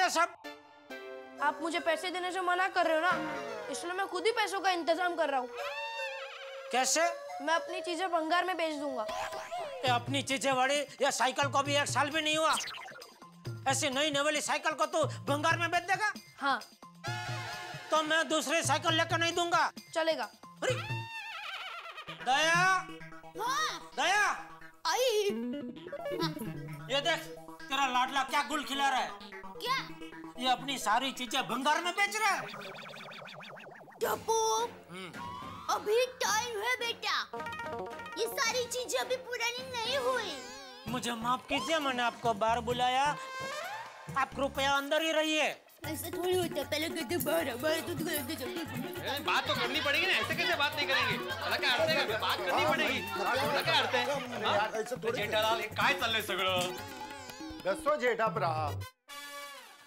ये सब? आप मुझे पैसे देने से मना कर रहे हो ना, इसलिए मैं खुद ही पैसों का इंतजाम कर रहा हूँ। कैसे? मैं अपनी चीजें भंगार में बेच दूंगा। ये अपनी चीजें बड़ी, ये साइकिल को भी 1 साल भी नहीं हुआ, ऐसी नई नवेली साइकिल को तू भंगार में बेच देगा? हाँ। तो मैं दूसरी साइकिल लेकर नहीं दूंगा। चलेगा। अरे दया, हाँ। दया, आई। ये देख तेरा लाडला क्या गुल खिला रहा है। क्या? ये अपनी सारी चीजें भंगार में बेच रहा है। टप्पू, अभी टाइम है बेटा, ये सारी चीजें अभी पुरानी नहीं हुई। मुझे माफ कीजिए, मैंने आपको बाहर बुलाया, आप कृपया अंदर ही रहिए। ऐसा थोड़ी होता, पहले कहते बाहर तो बात तो करनी पड़ेगी ना, ऐसे कैसे बात नहीं करेंगे? क्या अर्थ है? बात करनी पड़ेगी। क्या अर्थ है? जेठालाल काय चाललंय सगळं? दसो जेठाप्रा।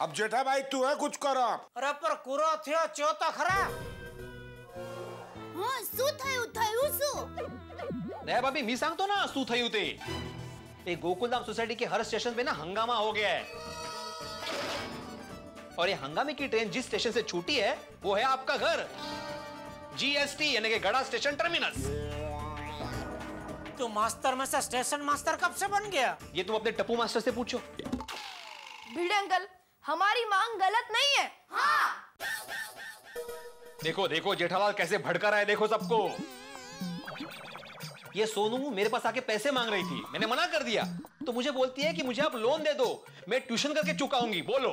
अब जेठा भाई तू है कुछ करो। अरे पर कुरो थियो चो तो खरा। हाँ, શું થયું શું? दया भाभी मी सांगतो ना શું થયું ते। ये गोकुलधाम सोसाइटी के हर स्टेशन पे ना हंगामा हो गया है, और ये हंगामे की ट्रेन जिस स्टेशन से छूटी है वो है आपका घर, जीएसटी यानी कि गड़ा स्टेशन टर्मिनस। तू मास्टर में से स्टेशन मास्टर कब से बन गया? ये तुम अपने टप्पू मास्टर से पूछो। भिड़े अंकल, हमारी मांग गलत नहीं है। हाँ। देखो देखो जेठालाल कैसे भड़का रहा है, देखो सबको। ये सोनू मेरे पास आके पैसे मांग रही थी, मैंने मना कर दिया, तो मुझे बोलती है कि मुझे आप लोन दे दो, मैं ट्यूशन करके चुकाऊंगी। बोलो।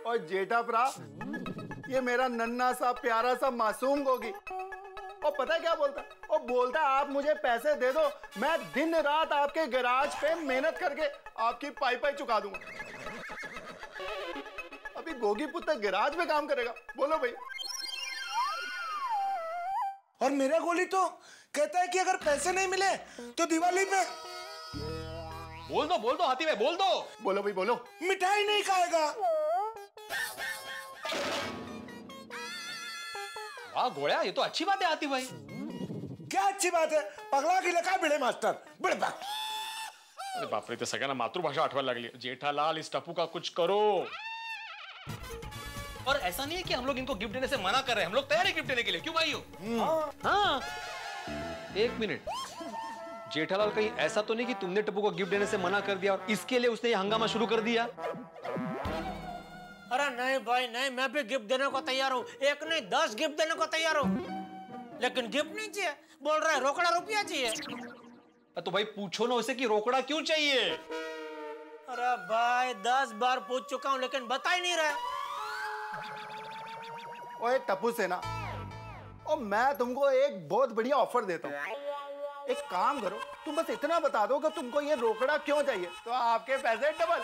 और जेठाप्रा, ये मेरा नन्हा सा प्यारा सा मासूम गोगी, और पता है क्या बोलता है? और बोलता है आप मुझे पैसे दे दो, मैं दिन रात आपके गैराज पे मेहनत करके आपकी पाई चुका दूंगा। अभी गोगी पुत्र गैराज में काम करेगा, बोलो भाई। और मेरा गोली तो कहता है कि अगर पैसे नहीं मिले तो दिवाली पे बोल दो हाथी भाई, बोल दो। बोलो भाई बोलो। मिठाई नहीं खाएगा। वाह गोया, ये तो अच्छी बात है हाथी भाई। क्या अच्छी बात है? पगला की लका भिडे मास्टर बड़े बाप। अरे बाप रे, ते सगळ्यांना मातृभाषा आठवायला लागली। जेठालाल इस टप्पू का कुछ करो। और ऐसा नहीं है कि हम लोग इनको गिफ्ट देने से मना कर रहे हैं, हम लोग तैयार है गिफ्ट देने के लिए। क्यों भाइयों? हाँ। एक मिनट, जेठालाल कहीं ऐसा तो नहीं कि तुमने टप्पू को गिफ्ट देने से मना कर दिया और इसके लिए उसने ये हंगामा शुरू कर दिया? अरे नहीं भाई नहीं, मैं भी गिफ्ट देने को तैयार हूँ, एक नहीं 10 गिफ्ट देने को तैयार हूँ, लेकिन गिफ्ट नहीं चाहिए, बोल रहा है रोकड़ा रुपया चाहिए। तो भाई पूछो ना उसे कि रोकड़ा क्यों चाहिए। अरे भाई 10 बार पूछ चुका हूँ लेकिन बता ही नहीं रहा। ओए टप्पू सेना, और मैं तुमको एक बहुत बढ़िया ऑफर देता हूँ। एक काम करो, तुम बस इतना बता दो कि तुमको ये रोकड़ा क्यों चाहिए, तो आपके पैसे डबल।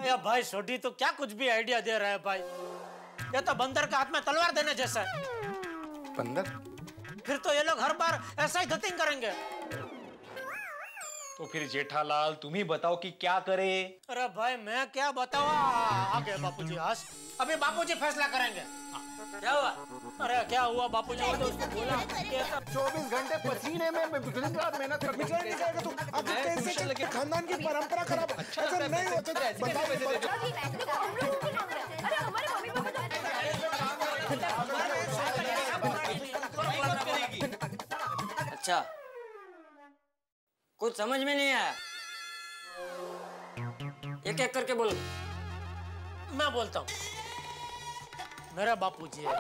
या भाई छोटी तो क्या कुछ भी आइडिया दे रहा है भाई, ये तो बंदर के हाथ में तलवार देने जैसा है। बंदर? फिर तो ये लोग हर बार ऐसा ही धतिंग करेंगे। तो फिर जेठालाल तुम ही बताओ कि क्या करे। अरे भाई मैं क्या बताऊं, आगे बापूजी आज अभी बापूजी फैसला करेंगे। क्या हुआ? अरे क्या हुआ बापूजी? उसको बोला 24 घंटे पसीने में दिन रात मेहनत करके तू अगर कैसे खानदान की परंपरा खराब ऐसा नहीं होता। अरे हमारे मम्मी पापा अच्छा, कुछ समझ में नहीं आया, एक एक करके बोलो। मैं बोलता हूँ, मेरा बापूजी है।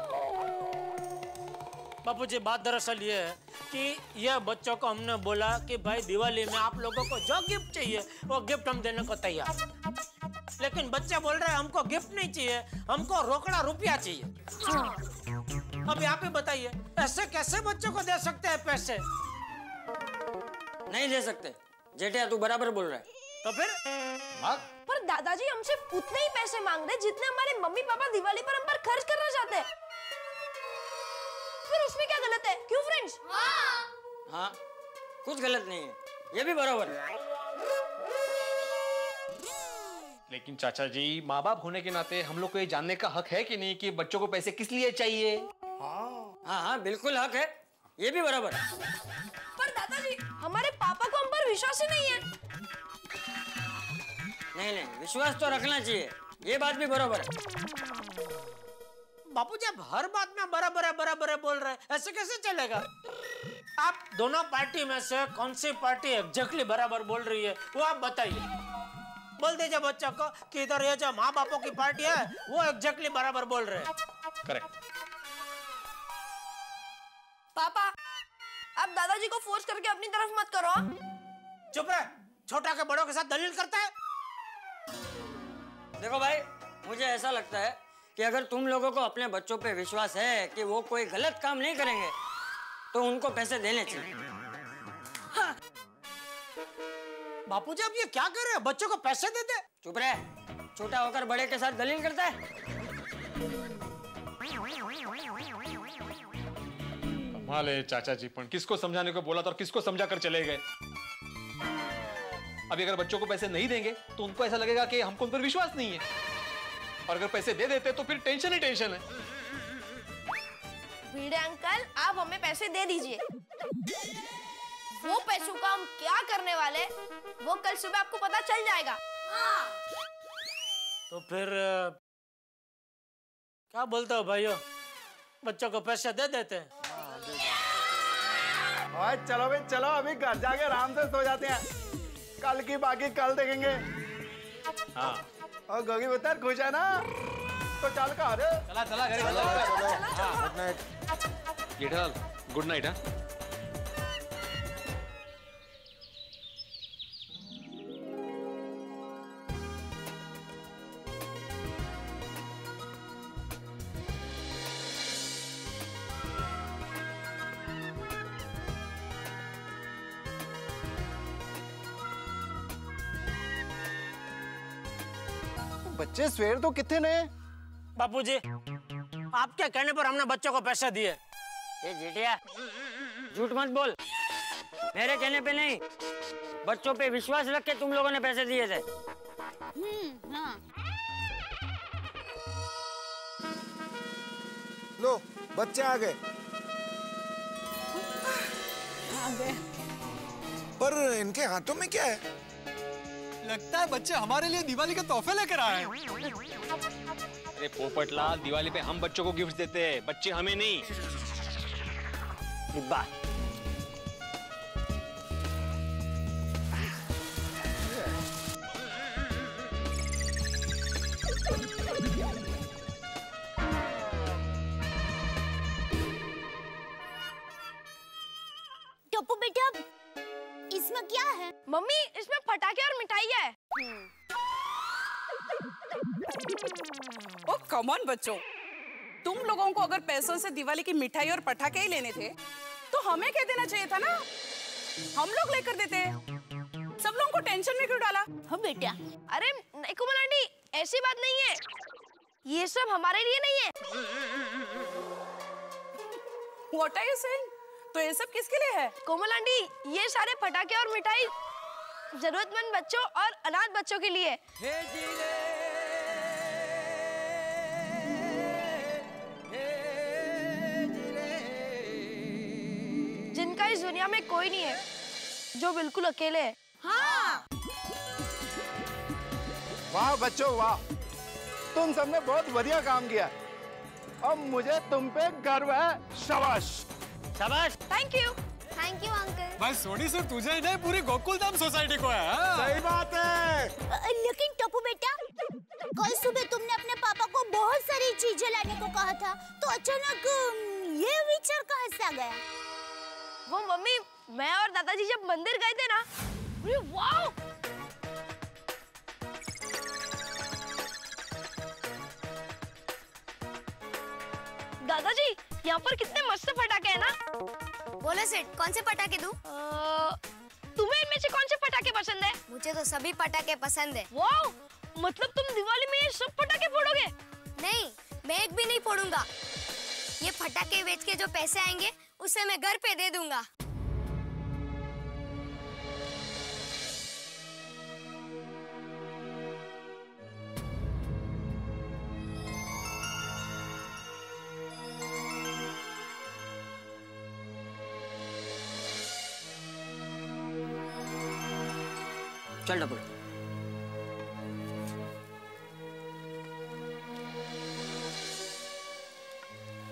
बापूजी बात दरअसल ये है कि ये बच्चों को हमने बोला कि भाई दिवाली में आप लोगों को जो गिफ्ट चाहिए वो गिफ्ट हम देने को तैयार, लेकिन बच्चे बोल रहे हैं हमको गिफ्ट नहीं चाहिए, हमको रोकड़ा रुपया चाहिए। अभी आप ही बताइए, ऐसे कैसे बच्चों को दे सकते हैं पैसे? नहीं दे सकते जेठिया, तू बराबर बोल रहा है। तो फिर पर दादाजी हमसे उतने ही पैसे मांग रहे जितने हमारे मम्मी पापा दिवाली पर हम पर खर्च करना चाहते हैं, फिर उसमें क्या गलत है? क्यों फ्रेंड्स? हाँ, कुछ गलत नहीं है, ये भी बराबर है। लेकिन चाचा जी, माँ बाप होने के नाते हम लोग को ये जानने का हक है कि नहीं कि बच्चों को पैसे किस लिए चाहिए? हाँ हाँ बिल्कुल हक है, ये भी बराबर है। पर दादाजी हमारे पापा को हम पर विश्वास ही नहीं है। नहीं, विश्वास तो रखना चाहिए, ये बात भी बरोबर है। बापू जी आप हर बात में बराबर है बोल रहे हैं, ऐसे कैसे चलेगा? आप दोनों पार्टी में से कौन सी पार्टी एग्जैक्टली बराबर बोल रही है वो आप बताइए। बोल दीजिए बच्चों को कि इधर ये जो माँ बापों की पार्टी है वो एग्जैक्टली बराबर बोल रहे हैं। करेक्ट। पापा आप दादाजी को फोर्स करके अपनी तरफ मत करो। चुप रहे, छोटा के बड़ों के साथ दलील करता है। देखो भाई, मुझे ऐसा लगता है कि अगर तुम लोगों को अपने बच्चों पे विश्वास है कि वो कोई गलत काम नहीं करेंगे तो उनको पैसे देने चाहिए। हाँ। बापू जी आप ये क्या कर रहे हैं? बच्चों को पैसे दे दे। चुप रहे, छोटा होकर बड़े के साथ दलील करता है। कमाल है चाचा जी, पण किसको समझाने को बोला था और किसको समझा कर चले गए। अभी अगर बच्चों को पैसे नहीं देंगे तो उनको ऐसा लगेगा कि हमको उन पर विश्वास नहीं है, और अगर पैसे दे देते तो फिर टेंशन ही टेंशन है। भिड़े अंकल आप हमें पैसे दे दीजिए। वो पैसों का हम क्या करने वाले वो कल सुबह आपको पता चल जाएगा। तो फिर क्या बोलते हो भाइयों, बच्चों को पैसे दे देते हैं? और चलो भाई चलो, अभी घर जाके आराम से सो जाते हैं, कल की बाकी कल देखेंगे। हाँ। और गोगी बता खुश है ना? तो चल घर। चला घर। Good night. Jethalal good night. हाँ बच्चे सवेर तो कितने ने? बापूजी आपके कहने पर हमने बच्चों को पैसे दिए। ये जेठिया झूठ मत बोल, मेरे कहने पे नहीं, बच्चों पे विश्वास रख के तुम लोगों ने पैसे दिए थे। हाँ। लो बच्चे आ गए। पर इनके हाथों में क्या है? लगता है बच्चे हमारे लिए दिवाली के तोहफे लेकर आए हैं। अरे पोपटलाल, दिवाली पे हम बच्चों को गिफ्ट देते हैं, बच्चे हमें नहीं। डिब्बा। टप्पू बेटा इसमें क्या है? मम्मी इसमें पटाखे और मिठाई है। ओ कम ऑन बच्चों, तुम लोगों को अगर पैसों से दिवाली की मिठाई और पटाखे ही लेने थे तो हमें कह देना चाहिए था ना, हम लोग लेकर देते। सब लोगों को टेंशन में क्यों डाला? हाँ बेटा। अरे नहीं कोमल आंटी, ऐसी बात नहीं है, ये सब हमारे लिए नहीं है। What are you saying? तो ये सब किसके लिए है? कोमल आंटी ये सारे पटाखे और मिठाई जरूरतमंद बच्चों और अनाथ बच्चों के लिए। जिनका इस दुनिया में कोई नहीं है, जो बिल्कुल अकेले है। हाँ। वाह बच्चों वाह, तुम सबने बहुत बढ़िया काम किया और मुझे तुम पे गर्व है। शाबाश। शाबाश। Thank you uncle. भाई सोनी सिर्फ तुझे ही नहीं, पूरी गोकुल धाम सोसाइटी को है। सही बात है। लेकिन टप्पू बेटा, कल सुबह तुमने अपने पापा को बहुत सारी चीजें लाने को कहा था, तो अचानक ये विचार कहाँ से आ गया? वो मम्मी, मैं और दादाजी जब मंदिर गए थे ना, अरे वाह, दादाजी यहाँ पर कितने मस्त पटाखे हैं ना। बोलो सेठ, कौन से पटाखे दूं? तुम्हें इनमें से कौन से पटाखे पसंद है? मुझे तो सभी पटाखे पसंद है। वाह, मतलब तुम दिवाली में ये सब पटाखे फोड़ोगे? नहीं, मैं एक भी नहीं फोड़ूंगा। ये पटाखे बेच के जो पैसे आएंगे उसे मैं घर पे दे दूंगा। चल टपुड़ा।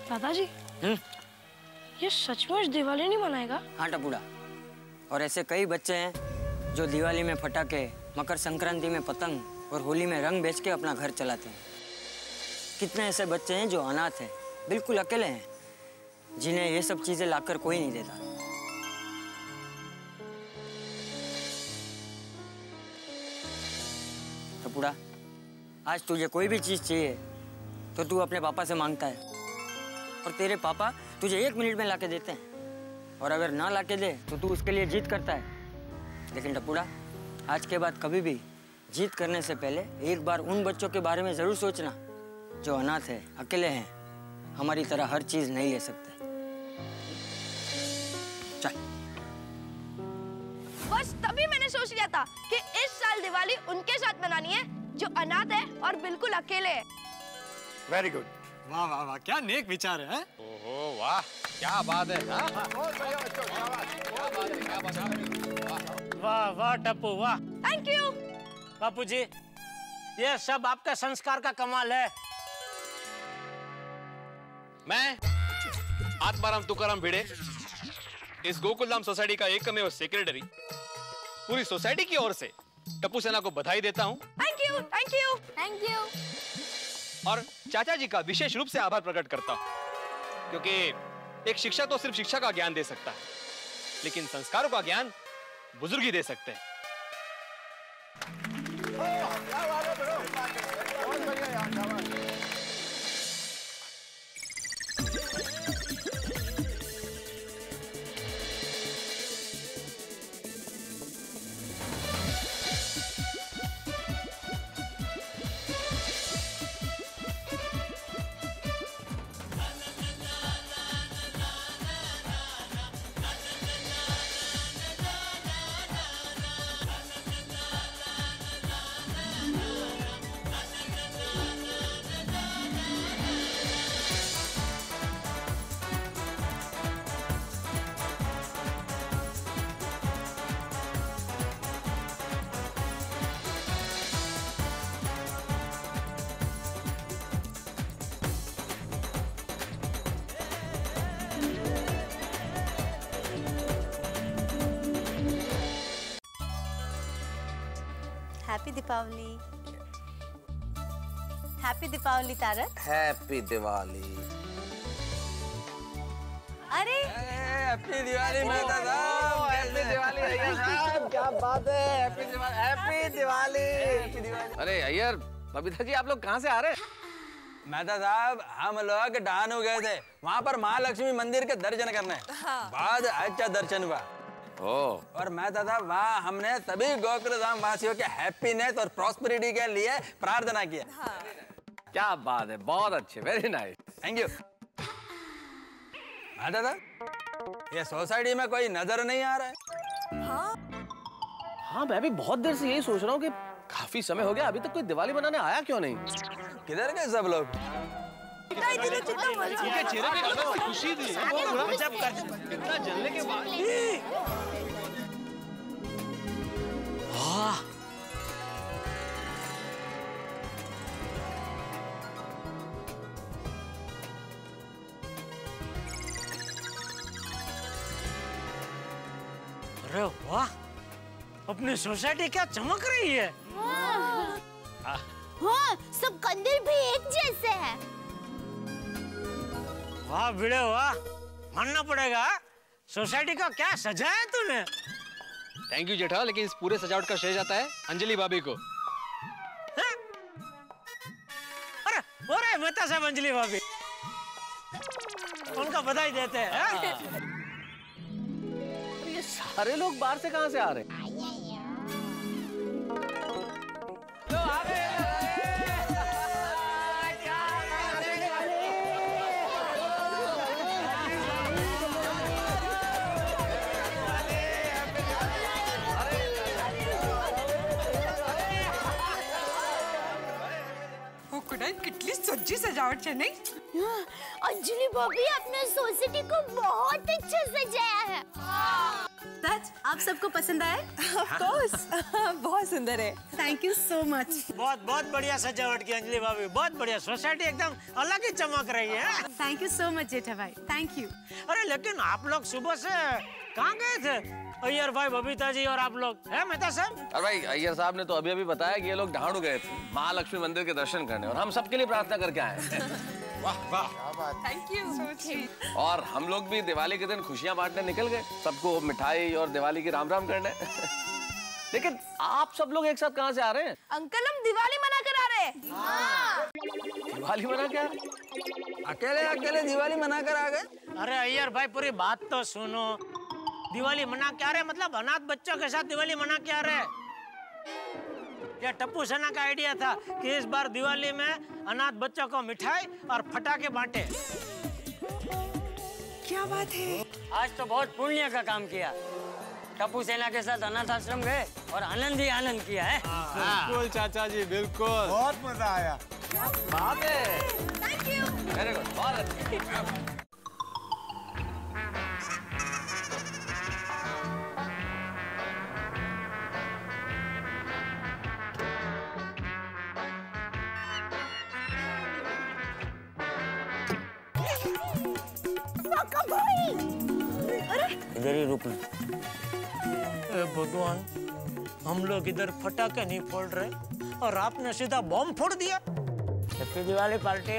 दादाजी ये सचमुच दिवाली नहीं मनाएगा? हाँ टपुड़ा, और ऐसे कई बच्चे हैं जो दिवाली में पटाखे, मकर संक्रांति में पतंग और होली में रंग बेच के अपना घर चलाते हैं। कितने ऐसे बच्चे हैं जो अनाथ हैं, बिल्कुल अकेले हैं, जिन्हें ये सब चीजें लाकर कोई नहीं देता। टपुड़ा, आज तुझे कोई भी चीज चाहिए तो तू अपने पापा से मांगता है और तेरे पापा तुझे 1 मिनट में लाके देते हैं, और अगर ना लाके दे तो तू उसके लिए जिद करता है। लेकिन टपुड़ा, आज के बाद कभी भी जिद करने से पहले एक बार उन बच्चों के बारे में जरूर सोचना जो अनाथ है, अकेले हैं, हमारी तरह हर चीज नहीं ले सकते। चल। बस तभी मैंने सोच लिया था कि इस साल दिवाली उनके साथ मनानी है जो अनाथ है और बिल्कुल अकेले है। Very good. वाह वाह वाह, क्या नेक विचार है। ओहो वाह, क्या बात है। वाह वाह टप्पू वाह। थैंक यू बापूजी, ये सब आपके संस्कार का कमाल है। मैं आत्माराम तुकाराम भिड़े, इस गोकुलधाम सोसाइटी का एकमेव सेक्रेटरी, पूरी सोसाइटी की ओर से टप्पू सेना को बधाई देता हूँ। Thank you thank you thank you. और चाचा जी का विशेष रूप से आभार प्रकट करता हूँ, क्योंकि एक शिक्षक तो सिर्फ शिक्षा का ज्ञान दे सकता है, लेकिन संस्कारों का ज्ञान बुजुर्ग ही दे सकते हैं। Happy Deepavali. Happy Deepavali Tarak. Happy Diwali. अरे हैप्पी दिवाली मेहता साहब। हैप्पी दिवाली अय्यर साहब, क्या बात है। Happy Diwali, happy Diwali. अरे अय्यर, बबीता जी आप लोग कहाँ से आ रहे हैं? मेहता साहब, हम लोग डानू गए थे, वहाँ पर महालक्ष्मी मंदिर के दर्शन करने। बाद अच्छा दर्शन हुआ। और मेहता साहब, वहाँ हमने सभी गोकुलधाम वासियों के हैप्पीनेस और प्रॉस्पेरिटी के लिए प्रार्थना किया। क्या बात है, बहुत अच्छे, very nice, thank you. Mehta साहब, ये सोसाइटी में कोई नजर नहीं आ रहा है। हाँ मैं भी बहुत देर से यही सोच रहा हूँ कि काफी समय हो गया, अभी तक कोई दिवाली मनाने आया क्यों नहीं। किधर गए सब लोग? चेहरे पे अलग सी खुशी थी। कितना जलने के बाद। अरे वाह, अपनी सोसाइटी क्या चमक रही है। हाँ, सब कंदील भी एक जैसे हैं। वाह भिड़े वाह, मानना पड़ेगा, सोसाइटी का क्या सजाया तूने। थैंक यू जेठा, लेकिन इस पूरे सजावट का श्रेय जाता है अंजलि भाभी को। अरे हो रहा है मेहता साहब, अंजलि भाभी, उनका बधाई देते हैं। ये सारे लोग बाहर से कहाँ से आ रहे हैं? कितनी सज्जी सजावट है नहीं? अंजलि भाभी, आपने सोसाइटी को बहुत अच्छा सजाया है। सच? आप सबको पसंद आए? Of course, बहुत सुंदर है। Thank you so much. बहुत बहुत बढ़िया सजावट की अंजलि भाभी, बहुत बढ़िया। सोसाइटी एकदम अलग ही चमक रही है। थैंक यू सो मच जेठा भाई, थैंक यू। अरे लेकिन आप लोग सुबह से कहाँ गए थे? अय्यर भाई, बबीता जी और आप लोग हैं मेहता साहब? अरे भाई, अय्यर साहब ने तो अभी अभी बताया कि ये लोग ढाणू गए थे महालक्ष्मी मंदिर के दर्शन करने, और हम सबके लिए प्रार्थना करके आए हैं। वाह वाह, क्या बात। Thank you. और हम लोग भी दिवाली के दिन खुशियां बांटने निकल गए, सबको मिठाई और दिवाली की राम राम करने। लेकिन आप सब लोग एक साथ कहाँ से आ रहे हैं? अंकल, हम दिवाली मना कर आ रहे हैं। हाँ। दिवाली मना क्या? अकेले अकेले दिवाली मना कर आ गए? अरे अय्यर भाई, पूरी बात तो सुनो। दिवाली मना क्या रहे मतलब अनाथ बच्चों के साथ दिवाली मना क्या रहे? ये टप्पू सेना का आइडिया था कि इस बार दिवाली में अनाथ बच्चों को मिठाई और फटाके बांटे। क्या बात है? आज तो बहुत पुण्य का काम किया। टप्पू सेना के साथ अनाथ आश्रम गए और आनंद ही आनंद किया है। बिल्कुल चाचा जी, बिल्कुल। बहुत मजा आया। बात है। Thank you. वेरी गुड, बहुत अच्छा। इधर ही रुकना। भगवान, हम लोग इधर फटाके नहीं फोड़ रहे और आपने सीधा बॉम्ब फोड़ दिया। Happy Diwali party.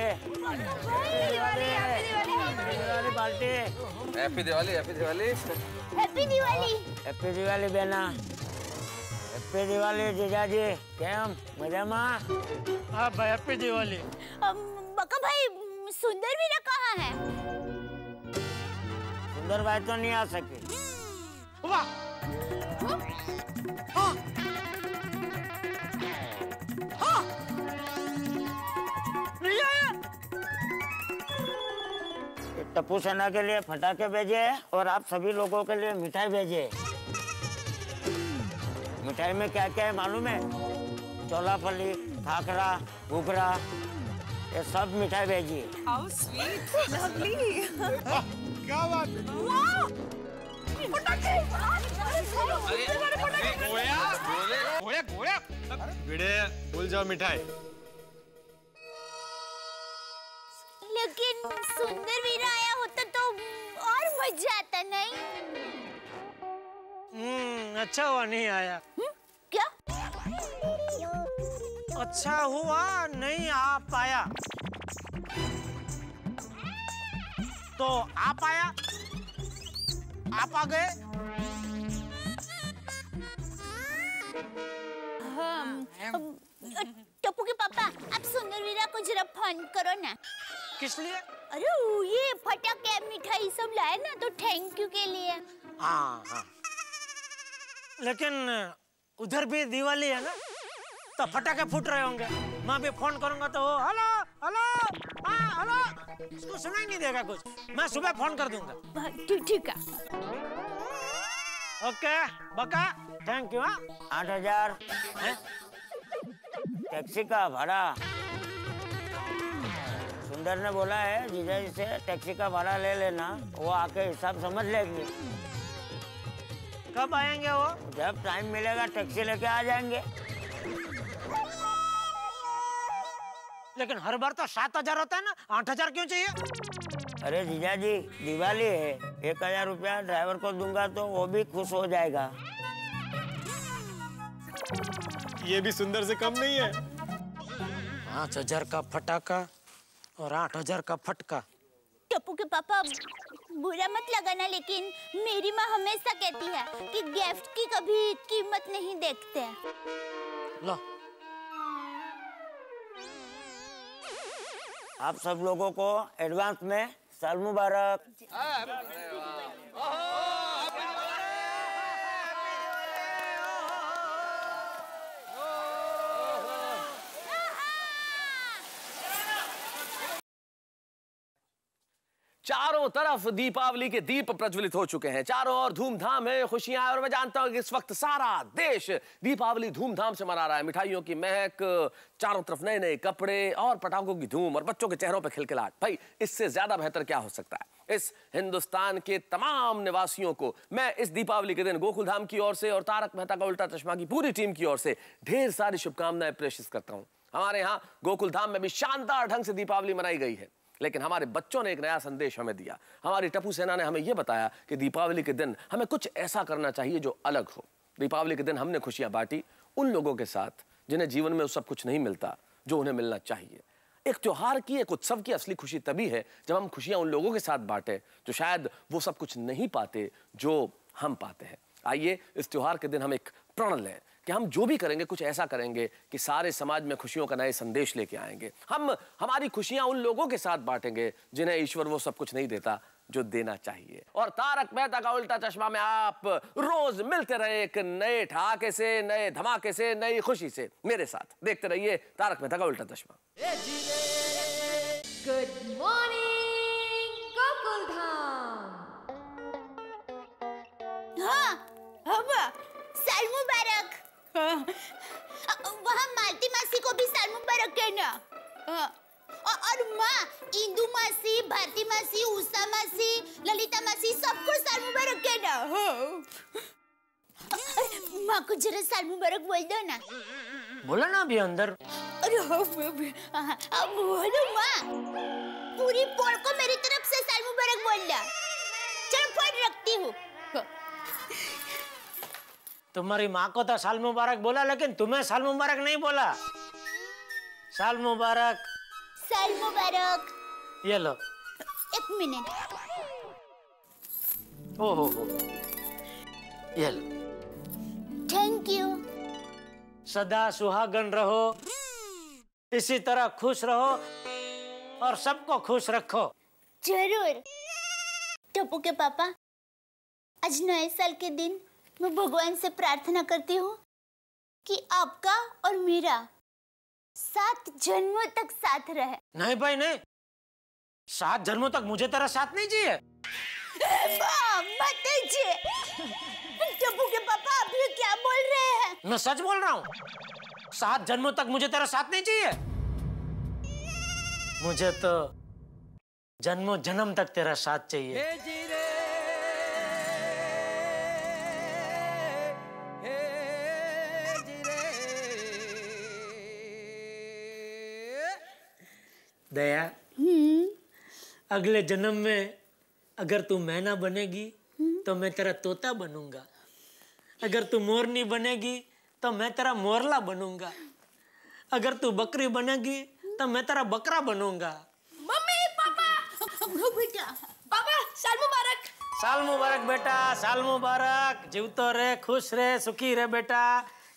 Diwali party. Happy Diwali, happy Diwali. Happy Diwali. Happy Diwali बेना। हैप्पी दिवाली जीजाजी। केम मजा में? हाँ भाई, हैप्पी दिवाली। बका भाई, सुंदर वीरा कहाँ है? सुंदर भाई तो नहीं आ सके। वाह। हाँ। हाँ। नहीं आया। टप्पू सेना के लिए फटाके भेजे और आप सभी लोगों के लिए मिठाई भेजे। मिठाई में क्या क्या है मालूम है? चोलाफली, खाकरा, घुघरा, ये सब मिठाई भेजिए। How sweet, lovely। क्या बात है? भिड़े, भूल जाओ मिठाई। लेकिन सुंदर वीरा आया होता तो और मजा आता, नहीं? अच्छा हुआ नहीं आया। क्या? अच्छा हुआ नहीं आ पाया। तो आप आया, आप आ गए। टप्पू के पापा, आप सुंदर वीरा को जरा फोन करो ना। किस लिए? अरे ये फटाके मिठाई सब लाए ना, तो थैंक यू के लिए। हाँ हाँ, लेकिन उधर भी दिवाली है ना, तो फटाके फूट रहे होंगे। मैं भी फोन करूंगा तो हेलो हेलो, हाँ हेलो, उसको सुनाई नहीं देगा कुछ। मैं सुबह फोन कर दूंगा। ठीक है। ओके बका, थैंक यू। 8,000 टैक्सी का भाड़ा। सुंदर ने बोला है जीजा जी से टैक्सी का भाड़ा ले लेना, वो आके हिसाब समझ लेंगे। कब आएंगे वो? जब टाइम मिलेगा टैक्सी लेके आ जाएंगे। लेकिन हर बार तो 7,000 होता है ना, 8,000 क्यों चाहिए? अरे जीजा जी, दिवाली है, 1,000 रुपया ड्राइवर को दूंगा तो वो भी खुश हो जाएगा। ये भी सुंदर से कम नहीं है। 5,000 का फटाका और 8,000 का फटका। टप्पू के पापा, बुरा मत लगाना, लेकिन मेरी माँ हमेशा कहती है कि गिफ्ट की कभी कीमत नहीं देखते। लो, आप सब लोगों को एडवांस में साल मुबारक। चारों तरफ दीपावली के दीप प्रज्वलित हो चुके हैं, चारों ओर धूमधाम है, खुशियां हैं और मैं जानता हूं कि इस वक्त सारा देश दीपावली धूमधाम से मना रहा है। मिठाइयों की महक, चारों तरफ नए नए कपड़े और पटाखों की धूम और बच्चों के चेहरों पर खिलखिलाहट। भाई इससे ज्यादा बेहतर क्या हो सकता है। इस हिंदुस्तान के तमाम निवासियों को मैं इस दीपावली के दिन गोकुल धाम की ओर से और तारक मेहता का उल्टा चश्मा की पूरी टीम की ओर से ढेर सारी शुभकामनाएं प्रेषित करता हूं। हमारे यहाँ गोकुल धाम में भी शानदार ढंग से दीपावली मनाई गई है, लेकिन हमारे बच्चों ने एक नया संदेश हमें दिया। हमारी टप्पू सेना ने हमें यह बताया कि दीपावली के दिन हमें कुछ ऐसा करना चाहिए जो अलग हो। दीपावली के दिन हमने खुशियां बांटी उन लोगों के साथ जिन्हें जीवन में सब कुछ नहीं मिलता जो उन्हें मिलना चाहिए। एक त्योहार की, एक उत्सव की असली खुशी तभी है जब हम खुशियां उन लोगों के साथ बांटे जो शायद वो सब कुछ नहीं पाते जो हम पाते हैं। आइए इस त्योहार के दिन हम एक प्रण लें कि हम जो भी करेंगे कुछ ऐसा करेंगे कि सारे समाज में खुशियों का नए संदेश लेके आएंगे। हम हमारी खुशियां उन लोगों के साथ बांटेंगे जिन्हें ईश्वर वो सब कुछ नहीं देता जो देना चाहिए। और तारक मेहता का उल्टा चश्मा में आप रोज मिलते रहे एक नए ठहाके से, नए धमाके से, नई खुशी से। मेरे साथ देखते रहिए तारक मेहता का उल्टा चश्मा। Good morning Gokul Dham. हाँ, हवा, साल मुबारक। वहाँ मालती मासी को भी साल मुबारक कहना। और माँ, इंदु मासी, भारती मासी, उषा मासी, ललिता मासी सबको साल मुबारक कहना। माँ को जरा साल मुबारक बोल दो ना। बोला ना अभी अंदर। अरे अब बोलो माँ, पूरी पोल को मेरी तरफ से साल मुबारक बोल दो। चलो फोन रखती हूँ। तुम्हारी माँ को तो साल मुबारक बोला, लेकिन तुम्हें साल मुबारक नहीं बोला। साल मुबारक। साल मुबारक। ये लो। एक मिनट। ओहो हो, ये लो। Thank you. सदा सुहागन रहो, इसी तरह खुश रहो और सबको खुश रखो। जरूर। टप्पू के पापा, आज नए साल के दिन मैं भगवान से प्रार्थना करती हूँ कि आपका और मेरा 7 जन्मों तक साथ रहे। नहीं भाई नहीं, 7 जन्मों तक मुझे तेरा साथ नहीं चाहिए। मत दीजिए। टप्पू के पापा आप ये क्या बोल रहे हैं? मैं सच बोल रहा हूँ, 7 जन्मों तक मुझे तेरा साथ नहीं चाहिए। मुझे तो जन्मों जन्म तक तेरा साथ चाहिए। दया, अगले जन्म में अगर तू मैना बनेगी तो मैं तेरा तोता बनूंगा, अगर तू मोरनी बनेगी तो मैं तेरा मोरला बनूंगा, अगर तू बकरी बनेगी तो मैं तेरा बकरा बनूंगा। मम्मी, पापा, बेटा, पापा, साल मुबारक। साल मुबारक बेटा, साल मुबारक। जीवतो रहे, खुश रहे, सुखी रहे बेटा।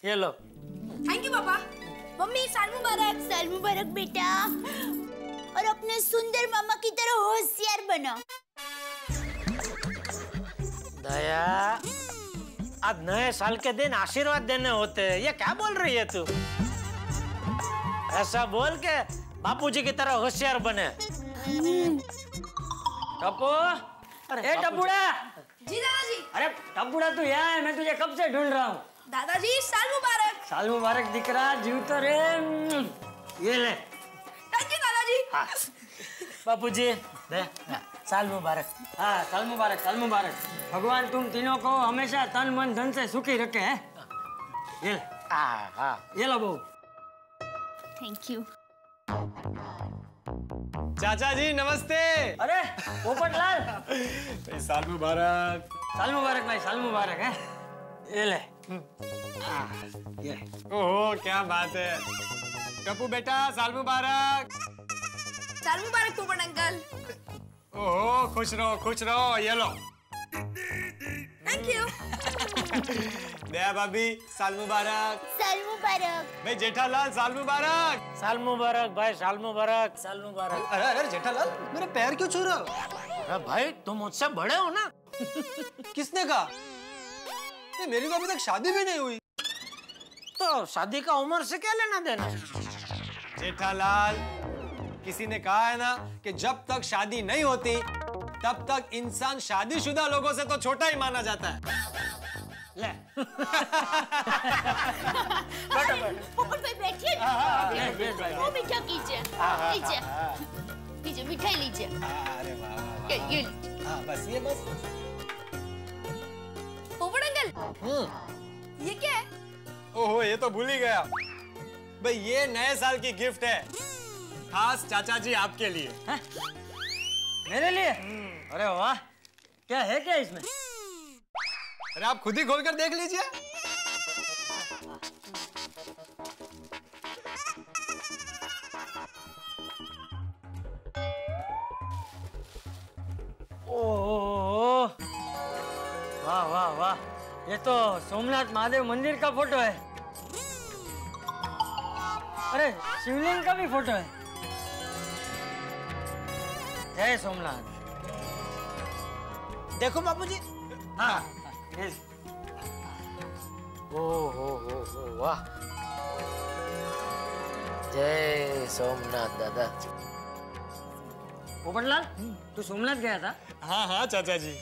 ये लो। थैंक यू पापा। मम्मी, साल मुबारक। साल मुबारक बेटा, और अपने सुंदर मामा की तरह होशियार बनो। दया, आज नए साल के दिन आशीर्वाद देने होते हैं, ये क्या बोल रही है तू? ऐसा बोल के बापूजी की तरह होशियार बने। टप्पू, ए टप्पूड़ा। जी दादाजी। अरे टप्पूड़ा तू यहाँ है, मैं तुझे कब से ढूंढ रहा हूँ। दादाजी साल मुबारक। साल मुबारक दिख रहा, जीव तो रे। ये ले। थैंक यू दादाजी। हाँ। बापूजी, साल मुबारक। हाँ, साल मुबारक, साल मुबारक। भगवान तुम तीनों को हमेशा तन मन धन से सुखी रखे है। ये ले। हाँ, ये लो बहू। Thank you. चाचा जी नमस्ते। अरे पोपटलाल, साल मुबारक। साल मुबारक भाई, साल मुबारक है। ये ले। ये। ओहो क्या बात है। टप्पू बेटा साल मुबारक। साल मुबारक पोपट अंकल। ओहो खुश रहो। ये लो। Thank you. दया भाभी साल मुबारक। साल मुबारक। भाई जेठालाल साल मुबारक। साल मुबारक भाई, साल मुबारक, साल मुबारक। अरे जेठालाल, मेरे पैर क्यों छू रहे हो? अरे भाई तुम मुझसे बड़े हो ना। किसने कहा? मेरी तो अभी तक शादी भी नहीं हुई। तो शादी का उम्र से क्या लेना देना? जेठालाल, किसी ने कहा है ना कि जब तक शादी नहीं होती तब तक इंसान शादीशुदा लोगों से तो छोटा ही माना जाता है। ले पोपट भाई बैठिए ना। वो मीठा कीजिए, लीजिए लीजिए मिठाई लीजिए। अरे वाह वाह वाह। ये लीजिए। हाँ बस ये बस। पोपट अंकल, ये क्या है? ओहो ये तो भूल ही गया भाई, ये नए साल की गिफ्ट है, खास चाचा जी आपके लिए। मेरे लिए? अरे वाह, क्या है क्या इसमें? अरे आप खुद ही खोलकर देख लीजिए। ओह वाह वाह वाह, ये तो सोमनाथ महादेव मंदिर का फोटो है। अरे शिवलिंग का भी फोटो है। जय सोमनाथ। देखो बापूजी। हाँ ओ वाह, जय सोमनाथ दादा। पोपटलाल, तू सोमनाथ गया था? हाँ हाँ चाचा जी,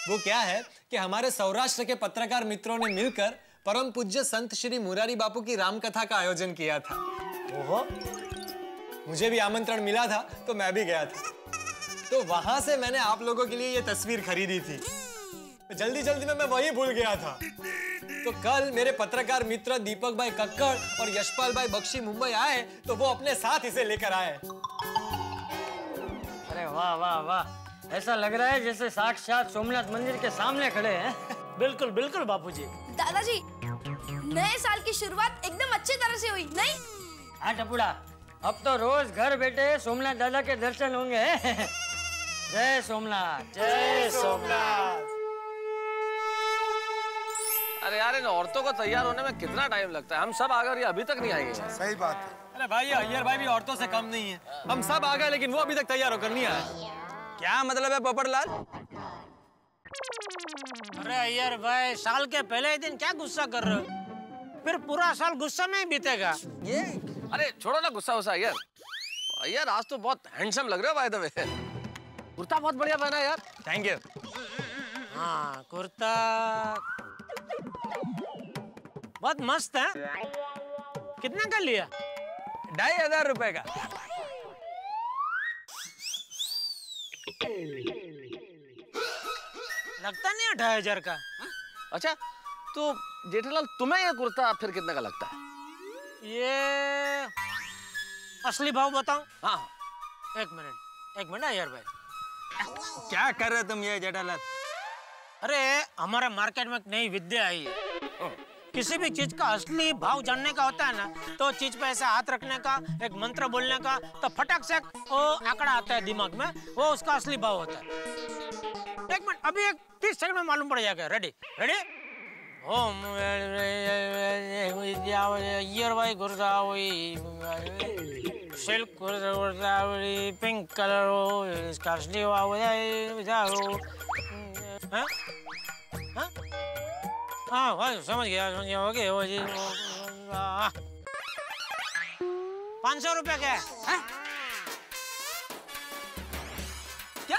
वो क्या है कि हमारे सौराष्ट्र के पत्रकार मित्रों ने मिलकर परम पूज्य संत श्री मुरारी बापू की रामकथा का आयोजन किया था। ओहो, मुझे भी आमंत्रण मिला था तो मैं भी गया था। तो वहां से मैंने आप लोगों के लिए ये तस्वीर खरीदी थी। जल्दी जल्दी में मैं वही भूल गया था। तो कल मेरे पत्रकार मित्र दीपक भाई कक्कड़ और यशपाल भाई बख्शी मुंबई आए तो वो अपने साथ इसे लेकर आए। अरे वाह वाह वाह, ऐसा लग रहा है जैसे साक्षात सोमनाथ मंदिर के सामने खड़े हैं। बिल्कुल बिल्कुल बापूजी। दादाजी, नए साल की शुरुआत एकदम अच्छी तरह से हुई, नहीं? हाँ टपुड़ा, अब तो रोज घर बैठे सोमनाथ दादा के दर्शन होंगे। जय सोमनाथ, जय सोमनाथ। अरे यार, इन औरतों को तैयार होने में कितना टाइम लगता है? हम सब आ गए, ये अभी तक नहीं आएंगे। सही बात है। अरे भाई, अय्यर भाई भी औरतों से कम नहीं है। हम सब आ गए लेकिन वो अभी तक तैयार होकर नहीं आए। क्या मतलब है पोपटलाल? अरे अय्यर भाई, साल के पहले दिन क्या गुस्सा कर रहे हो? फिर पूरा साल गुस्सा में ही बीतेगा। ये अरे छोड़ो ना गुस्सा वुस्सा यार। यार आज तो बहुत हैंडसम लग रहे हो बाय द वे। कुर्ता बहुत बढ़िया पहना है यार। Thank you. हाँ, कुर्ता बहुत मस्त है। कितना का लिया? 2500 रुपए का। लगता नहीं है 2500 का। अच्छा तो जेठालाल, तुम्हें ये कुर्ता फिर कितने का लगता है? ये असली भाव बताऊं? हाँ। एक मिनट अय्यर भाई। क्या कर रहे तुम ये जेठालाल? अरे हमारे मार्केट में एक नई विद्या आई है। किसी भी चीज का असली भाव जानने का होता है ना, तो चीज पे ऐसा हाथ रखने का, एक मंत्र बोलने का, तो फटक से वो आंकड़ा आता है दिमाग में, वो उसका असली भाव होता है। एक मिनट, अभी एक 30 सेकंड में मालूम पड़ जाएगा। Ready ready? ओम अय्यर भाई गुरदावरी सिल्क गुरदावरी पिंक कलर हो, इसका असली भाव हाँ भाई समझ गया ओके वो जी 500 रुपया क्या है? क्या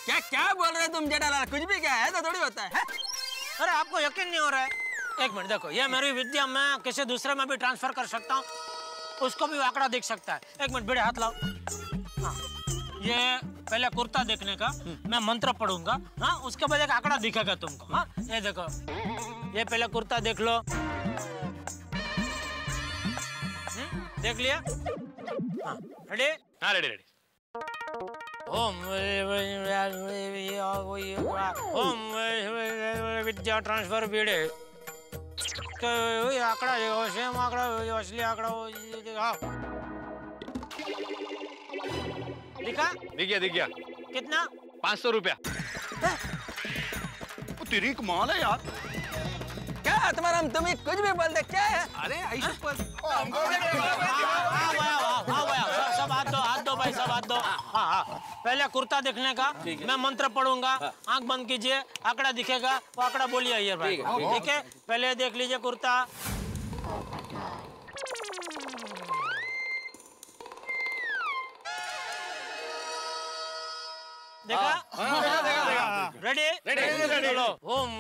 क्या क्या बोल रहे तुम जेठालाल? कुछ भी क्या है तो थोड़ी होता है। अरे आपको यकीन नहीं हो रहा है? एक मिनट देखो, ये मेरी विद्या मैं किसी दूसरे में भी ट्रांसफर कर सकता हूँ, उसको भी आंकड़ा दिख सकता है। एक मिनट बेटे हाथ लाओ। हाँ, ये पहले कुर्ता देखने का मैं मंत्र पढ़ूंगा, हाँ उसके बाद एक आंकड़ा दिखेगा तुमको। हाँ ये देखो, ये पहले कुर्ता देख लो। देख लिया? हाँ रेडी? हाँ रेडी रेडी। ओम विद्या ट्रांसफर बीड़े आंकड़ा सेम आंकड़ा असली आंकड़ा दिखा? दिख गया। कितना? 500 रुपया। तेरी कमाल है यार। क्या तुम्हारा तुम्हें कुछ भी बोल दे क्या है? अरे सब हाथ दो भाई, सब हाथ दो। हाँ, पहले कुर्ता देखने का मैं मंत्र पढ़ूंगा, आंख बंद कीजिए, आंकड़ा दिखेगा, वो आंकड़ा बोलिए अय्यर भाई। ठीक है, पहले देख लीजिए कुर्ता। देखा? रेडी? चलो। ओम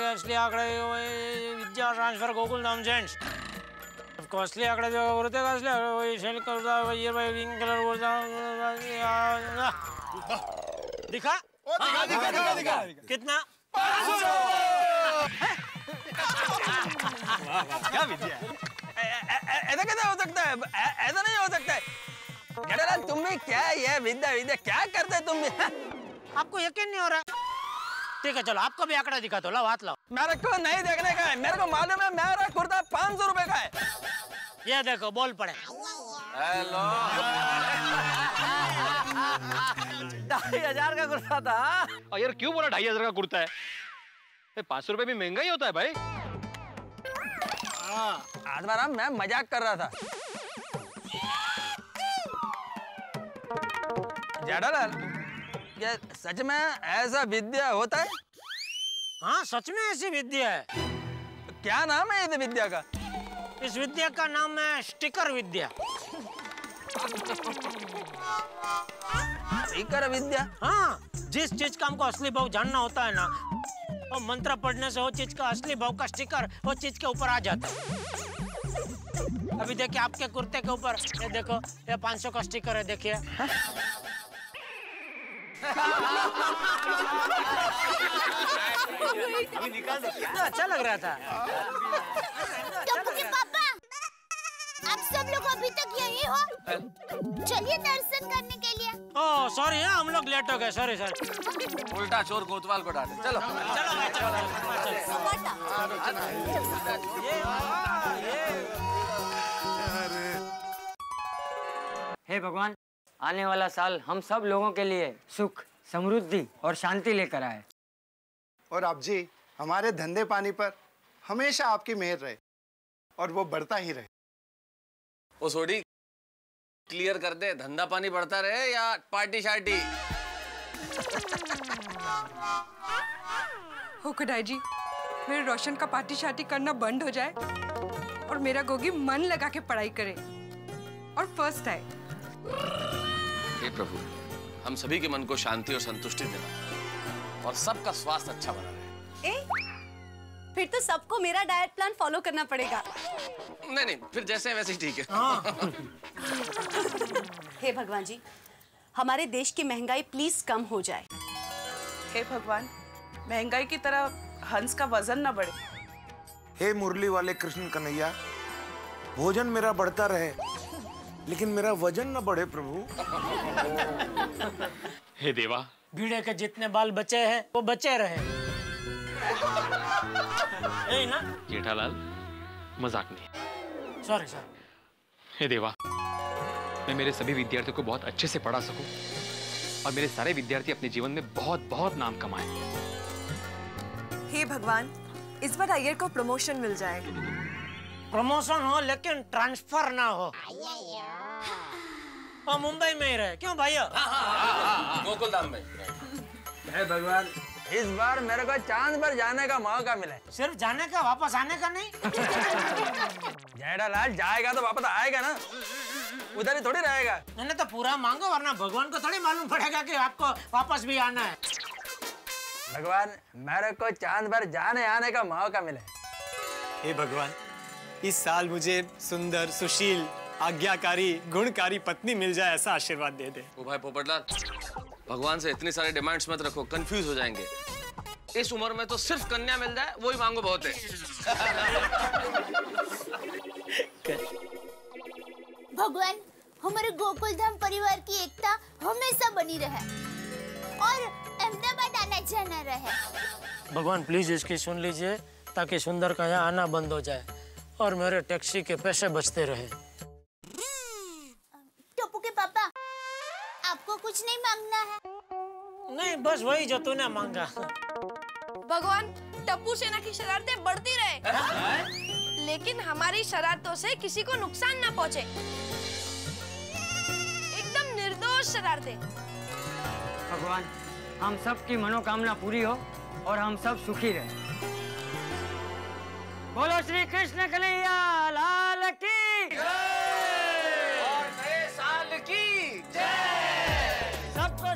असली आकडे विद्या ट्रान्सफर गोकुलधाम जेंट्स असली आकडे होते का असले सेल करता ये भाई विंग कलर बोलता दिखा? दिखा। कितना? 500। क्या विद्या? ऐसा कैसे हो सकता है? ऐसा नहीं हो सकता है। जेठालाल तुम भी क्या ये विद्या विद्या क्या करते तुम भी? आपको यकीन नहीं हो रहा? ठीक है चलो आपको भी आंकड़ा दिखा दो, लाओ हाथ लाओ। मेरे को नहीं देखने का है, मेरे को मालूम है मेरा कुर्ता 500 रुपए का है। ये देखो बोल पड़े। हेलो 2500 का कुर्ता था। यार क्यों बोला 2500 का कुर्ता है? 500 रुपए भी महंगा ही होता है भाई। आत्माराम मैं मजाक कर रहा था। जेठालाल ये सच में ऐसा विद्या होता है? हाँ सच में ऐसी विद्या है। क्या नाम है इस विद्या का? इस विद्या का नाम है स्टिकर विद्या। स्टिकर विद्या? हाँ जिस चीज का हमको असली भाव जानना होता है ना, और मंत्र पढ़ने से वो चीज का असली भाव का स्टिकर वो चीज के ऊपर आ जाता है। अभी देखिए आपके कुर्ते के ऊपर ये देखो ये 500 का स्टिकर है, देखिए। कितना अच्छा लग रहा था। टप्पू के पापा, आप सब लोग अभी तक यही हो? चलिए दर्शन करने के लिए। ओह सॉरी हम लोग लेट हो गए, सॉरी सॉरी। उल्टा चोर कोतवाल को डांटे। चलो हे भगवान, आने वाला साल हम सब लोगों के लिए सुख, समृद्धि और शांति लेकर आए। और आप जी हमारे धंधे पानी पर हमेशा आपकी मेहर रहे और वो बढ़ता ही रहे। ओ सोडी क्लियर कर दे, धंधा पानी बढ़ता रहे या पार्टी शार्टी? हो खुदाई जी, मेरे रोशन का पार्टी शार्टी करना बंद हो जाए और मेरा गोगी मन लगा के पढ़ाई करे और फर्स्ट आए। हे प्रभु, हम सभी के मन को शांति और संतुष्टि देना और सबका स्वास्थ्य अच्छा बना रहे। फिर तो सबको मेरा डाइट प्लान फॉलो करना पड़ेगा। नहीं फिर जैसे वैसे ही ठीक है। हे भगवान जी, हमारे देश की महंगाई प्लीज कम हो जाए। हे भगवान, महंगाई की तरह हंस का वजन न बढ़े। हे मुरली वाले कृष्ण कन्हैया, भोजन मेरा बढ़ता रहे लेकिन मेरा वजन न बढ़े प्रभु। हे देवा, भीड़े के जितने बाल बचे हैं वो बचे रहे। यही ना? जेठालाल मजाक नहीं। सॉरी। हे देवा, मैं मेरे सभी विद्यार्थियों को बहुत अच्छे से पढ़ा सकूं और मेरे सारे विद्यार्थी अपने जीवन में बहुत बहुत नाम कमाएं। हे भगवान, इस बार अय्यर को प्रमोशन मिल जाए। प्रमोशन हो लेकिन ट्रांसफर ना हो। और मुंबई में ही रहे। क्यों भैया? गोकुलधाम में। हे भगवान, इस बार मेरे को चांद पर जाने का मौका मिला। सिर्फ जाने का, वापस आने का नहीं? जेठालाल जाएगा तो वापस आएगा ना, उधर ही थोड़ी रहेगा। मैंने तो पूरा मांगो, वरना भगवान को थोड़ी मालूम पड़ेगा कि आपको वापस भी आना है। भगवान, मेरे को चांद पर जाने आने का मौका मिले। हे भगवान, इस साल मुझे सुंदर, सुशील, आज्ञाकारी, गुणकारी पत्नी मिल जाए, ऐसा आशीर्वाद दे दे। ओ भाई पोपटलाल, भगवान से इतनी सारी डिमांड्स मत रखो, कंफ्यूज हो जाएंगे। इस उम्र में तो सिर्फ कन्या मिल जाए वो ही मांगो बहुत है। भगवान, हमारे गोकुलधाम परिवार की एकता हमेशा बनी रहे और अहमदाबाद आना जाना रहे। भगवान प्लीज इसकी सुन लीजिए, ताकि सुंदर का यहाँ आना बंद हो जाए और मेरे टैक्सी के पैसे बचते रहे। टप्पू के पापा, आपको कुछ नहीं मांगना है? नहीं, बस वही जो तूने मांगा। भगवान, टप्पू सेना की शरारतें बढ़ती रहे, लेकिन हमारी शरारतों से किसी को नुकसान ना पहुंचे। एकदम निर्दोष शरारतें। भगवान, हम सब की मनोकामना पूरी हो और हम सब सुखी रहे। बोलो श्री कृष्ण कन्हैया लाल की जय। और नए साल की जय। सबको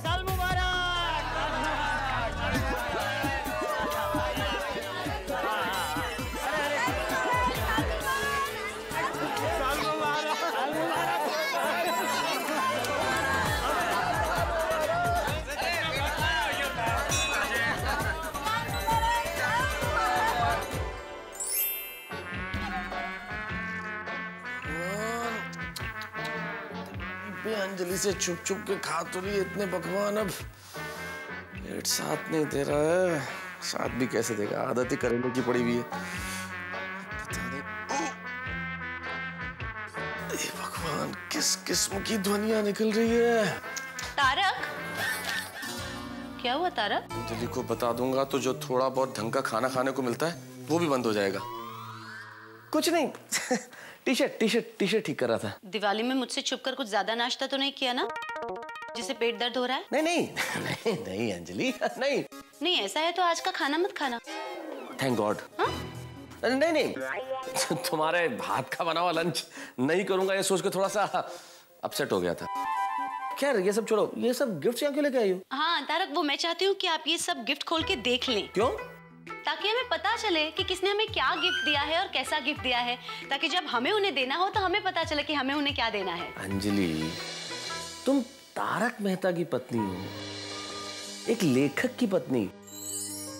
जल्दी से छुप छुप के खा तो लिए इतने पकवान, अब पेट साथ नहीं दे रहा है। साथ भी कैसे देगा, आदत ही करेले की पड़ी हुई है। पता नहीं ये भगवान किस किस्म की ध्वनियां निकल रही है। तारक, क्या हुआ तारक? अंजलि को बता दूंगा तो जो थोड़ा बहुत ढंग का खाना खाने को मिलता है वो भी बंद हो जाएगा। कुछ नहीं, टी शर्ट ठीक कर रहा था। दिवाली में मुझसे छुपकर कुछ ज्यादा नाश्ता तो नहीं किया ना, जिससे पेट दर्द हो रहा है? नहीं अंजलि, नहीं ऐसा है तो आज का खाना मत खाना। Thank God. नहीं तुम्हारे हाथ का बना हुआ लंच नहीं करूंगा ये सोच के थोड़ा सा अपसेट हो गया था। खैर ये सब छोड़ो, ये सब गिफ्ट यहाँ क्यों लेके आई हो? हाँ तारक, वो मैं चाहती हूँ कि आप ये सब गिफ्ट खोल के देख लें। क्यों? ताकि हमें पता चले कि किसने हमें क्या गिफ्ट दिया है और कैसा गिफ्ट दिया है, ताकि जब हमें उन्हें देना हो तो हमें पता चले कि हमें उन्हें क्या देना है। अंजलि, तुम तारक मेहता की पत्नी हो, एक लेखक की पत्नी।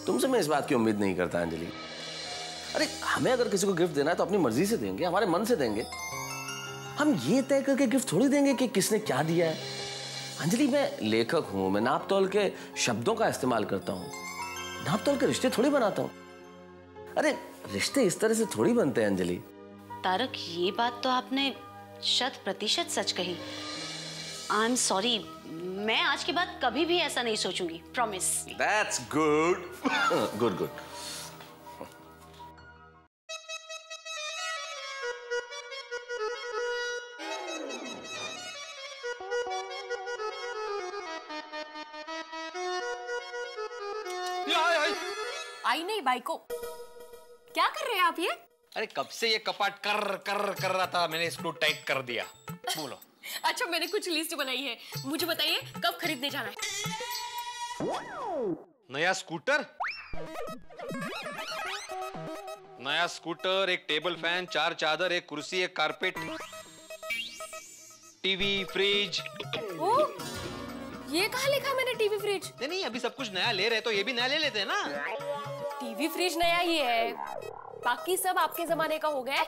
तुमसे मैं इस बात की उम्मीद नहीं करता अंजलि। अरे हमें अगर किसी को गिफ्ट देना है तो अपनी मर्जी से देंगे, हमारे मन से देंगे। हम ये तय करके गिफ्ट थोड़ी देंगे कि किसने क्या दिया है। अंजलि, मैं लेखक हूं, मैं नाप तोल के शब्दों का इस्तेमाल करता हूं, नाप तोल के रिश्ते थोड़ी बनाता हूं। अरे रिश्ते इस तरह से थोड़ी बनते हैं अंजलि। तारक, ये बात तो आपने 100% सच कही। आई एम सॉरी, मैं आज के बाद कभी भी ऐसा नहीं सोचूंगी, प्रॉमिस। That's good. Good. आई नहीं बाई को। क्या कर रहे हैं आप ये? अरे कब से ये कपाट कर रहा था, मैंने स्क्रू टाइट कर दिया। बोलो। अच्छा, मैंने कुछ लिस्ट बनाई है, मुझे बताइए कब खरीदने जाना है? नया स्कूटर, एक टेबल फैन, 4 चादर, एक कुर्सी, एक कारपेट, टीवी, फ्रिज। ओ, ये कहाँ लिखा मैंने टीवी फ्रिज? नहीं, अभी सब कुछ नया ले रहे तो ये भी नया ले लेते हैं ना। टीवी फ्रिज नया ही है, बाकी सब आपके जमाने का हो गया,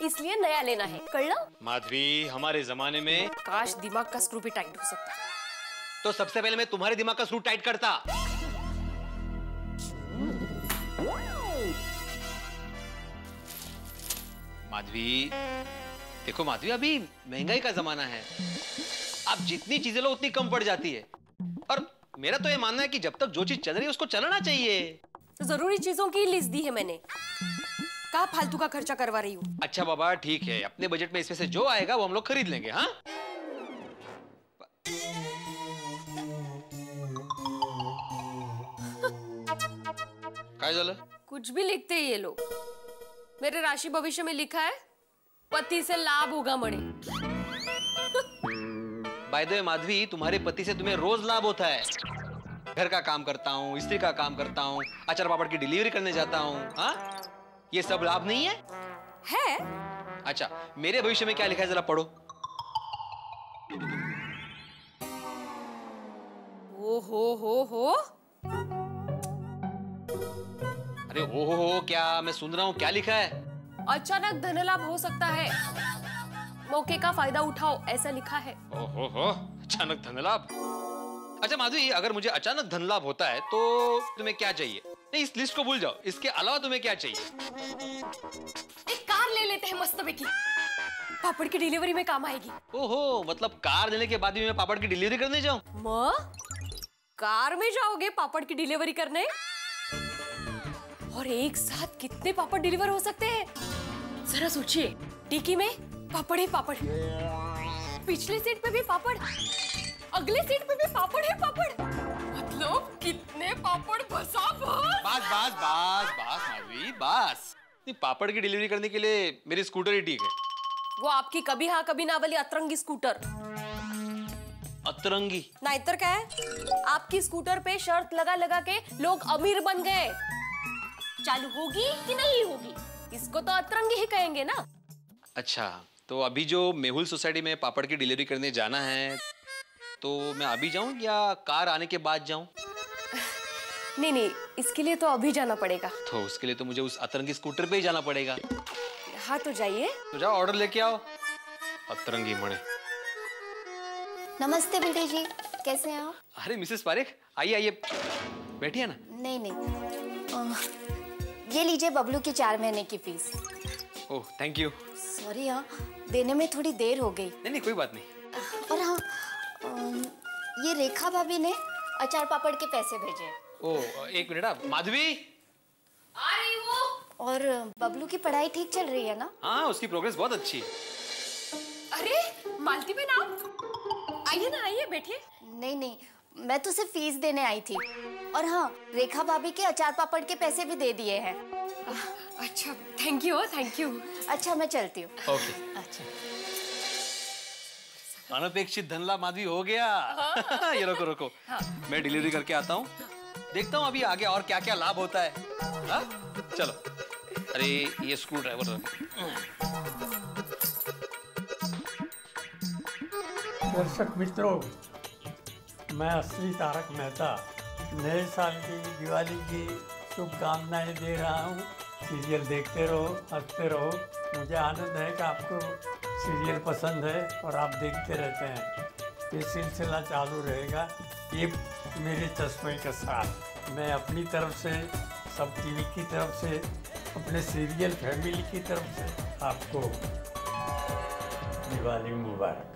इसलिए नया लेना है। कर लो। माधवी, हमारे जमाने में काश दिमाग का स्क्रू भी टाइट हो सकता। तो सबसे पहले मैं तुम्हारे दिमाग का स्क्रू टाइट करता। माधवी, देखो माधवी, अभी महंगाई का जमाना है, आप जितनी चीजें लो उतनी कम पड़ जाती है। और मेरा तो ये मानना है कि जब तक जो चीज चल रही है उसको चलना चाहिए। तो जरूरी चीजों की लिस्ट दी है मैंने, कहाँ फालतू का खर्चा करवा रही हूँ। अच्छा बाबा, ठीक है, अपने बजट में इसमें से जो आएगा वो हम लोग खरीद लेंगे। हाँ, काय झालं? कुछ भी लिखते हैं ये लोग। मेरे राशि भविष्य में लिखा है पति से लाभ होगा मणे। बाय द वे माधवी, तुम्हारे पति से तुम्हें रोज लाभ होता है। घर का काम करता हूँ, स्त्री का काम करता हूँ, अचार पापड़ की डिलीवरी करने जाता हूँ। हाँ, ये सब लाभ नहीं है? है। अच्छा, मेरे भविष्य में क्या लिखा है जरा पढ़ो। ओ हो। अरे हो क्या, मैं सुन रहा हूँ, क्या लिखा है? अचानक धन लाभ हो सकता है, मौके का फायदा उठाओ, ऐसा लिखा है। ओहो, अचानक धन लाभ। अच्छा माधवी, अगर मुझे अचानक धन लाभ होता है तो तुम्हें क्या चाहिए? नहीं, इस लिस्ट को भूल जाओ, इसके अलावा तुम्हें क्या चाहिए? एक कार ले लेते हैं मस्तपैकी, पापड़ की डिलीवरी में काम आएगी। ओहो, मतलब कार लेने के बाद भी मैं पापड़ की डिलीवरी करने जाऊं? माँ, कार में जाओगे पापड़ की डिलीवरी करने? और एक साथ कितने पापड़ डिलीवर हो सकते हैं? जरा सोचिए, टिक्की में पापड़ ही पापड़, पिछले सीट पे भी पापड़, अगले सीट पे भी पापड़ है पापड़, मतलब कितने पापड़ बस माधवी, बस। पापड़ की डिलीवरी करने के लिए मेरी स्कूटर ही ठीक है। वो आपकी कभी हाँ कभी ना वाली अतरंगी स्कूटर। अतरंगी? नाइतर क्या है, आपकी स्कूटर पे शर्त लगा के लोग अमीर बन गए। चालू होगी कि नहीं होगी, इसको तो अतरंगी ही कहेंगे ना। अच्छा, तो अभी जो मेहुल सोसाइटी में पापड़ की डिलीवरी करने जाना है, तो मैं अभी जाऊं या कार आने के बाद जाऊं? नहीं, इसके लिए तो अभी जाना पड़ेगा। तो उसके लिए तो मुझे उस अतरंगी स्कूटर पे ही जाना पड़ेगा। हाँ तो जाइए। तो जाओ, ऑर्डर लेके आओ। अतरंगी मणे। नमस्ते बेटे जी, कैसे हैं आप? अरे मिसेस पारेख, आइए आइए, बैठिए ना। नहीं ये लीजिए बबलू की 4 महीने की fees. Oh thank you. Sorry हाँ, देने में थोड़ी देर हो गई। नहीं कोई बात नहीं। और हाँ, ये रेखा भाभी ने अचार पापड़ के पैसे भेजे। ओह 1 मिनट। आप माधवी आ रही हूँ। और बबलू की पढ़ाई ठीक चल रही है ना? हाँ उसकी प्रोग्रेस बहुत अच्छी है। अरे मालती बहन आप आइए ना, आइए बैठिए। नहीं मैं तो सिर्फ फीस देने आई थी। और हाँ, रेखा भाभी के अचार पापड़ के पैसे भी दे दिए हैं। अच्छा थैंक यू थैंक यू। अच्छा मैं चलती हूँ। ओके। अच्छा अनपेक्षित धन लाभ माधवी हो गया। ये रोको हाँ। मैं डिलीवरी करके आता हूँ, देखता हूँ अभी आगे और क्या क्या लाभ होता है। हाँ? चलो। अरे ये स्क्रू ड्राइवर। दर्शक मित्रों, मैं असली तारक मेहता नए साल की दिवाली की शुभकामनाएं दे रहा हूँ। सीरियल देखते रहो, हंसते रहो। मुझे आनंद है कि आपको सीरियल पसंद है और आप देखते रहते हैं। ये सिलसिला चालू रहेगा। ये मेरे चश्मे के साथ मैं अपनी तरफ से, सब टीवी की तरफ से, अपने सीरियल फैमिली की तरफ से आपको दिवाली मुबारक।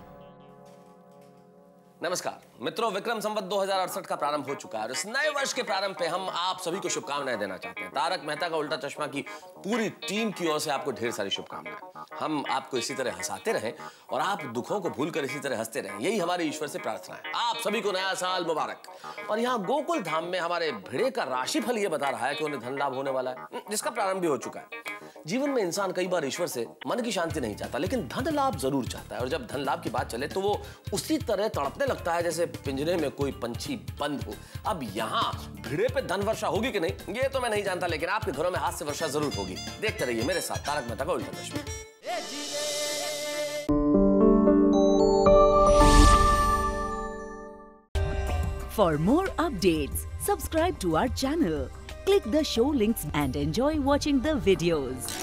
नमस्कार मित्रों, विक्रम संवत 2068 का प्रारंभ हो चुका है और इस नए वर्ष के प्रारंभ पे हम आप सभी को शुभकामनाएं देना चाहते हैं। तारक मेहता का उल्टा चश्मा की पूरी टीम की ओर से आपको ढेर सारी शुभकामनाएं। हम आपको इसी तरह हंसाते रहें और आप दुखों को भूलकर इसी तरह हंसते रहें, यही हमारी ईश्वर से प्रार्थना है। आप सभी को नया साल मुबारक। और यहाँ गोकुल धाम में हमारे भिड़े का राशिफल ये बता रहा है कि उन्हें धन लाभ होने वाला है, जिसका प्रारंभ भी हो चुका है। जीवन में इंसान कई बार ईश्वर से मन की शांति नहीं चाहता, लेकिन धन लाभ जरूर चाहता है। और जब धन लाभ की बात चले तो वो उसी तरह तड़पने लगता है जैसे पिंजरे में कोई पंछी बंद हो। अब यहाँ भिड़े पे धन वर्षा होगी कि नहीं ये तो मैं नहीं जानता, लेकिन आपके घरों में हास्य वर्षा जरूर होगी। देखते रहिए मेरे साथ तारक मेहता का उल्टा चश्मा। For more updates, subscribe to our channel, click the show links and enjoy watching the videos.